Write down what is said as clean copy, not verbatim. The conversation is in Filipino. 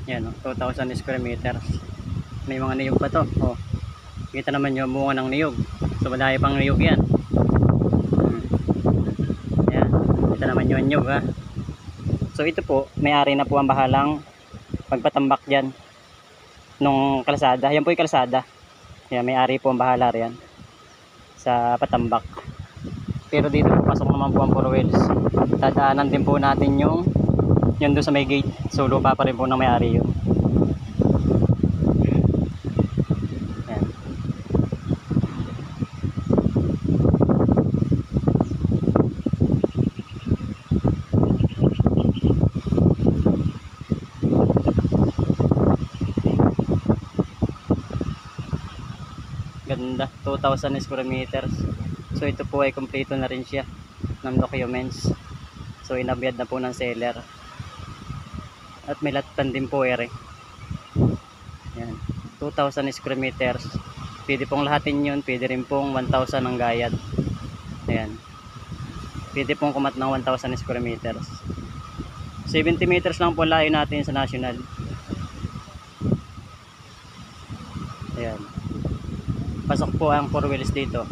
Yan, 2,000 square meters. May mga niyog pa to. Oh. Kita naman yung bunga ng niyog. So madami pang niyog yan. Yan. Kita naman yung niyog ha. So ito po, may-ari na po ang bahalang magpatambak dyan nung kalsada. Yan po yung kalsada. Yan, may-ari po ang bahala riyan sa patambak. Pero dito po pasok naman po ang 4 wheels. Dadaanan din po natin yung doon sa may gate. So lupa pa rin po ng may-ari yun. Yan. Ganda, 2,000 square meters. So ito po ay kompleto na rin siya ng documents. So inabiyad na po ng seller. At may latan din po ere. Yan, 2,000 square meters. Pwede pong lahatin yun, pwede rin pong 1,000 ang gayad. Ayan. Pwede pong kumat ng 1,000 square meters. 70 meters lang po layo natin sa national. Ayan. Pasok po ang 4 wheels dito.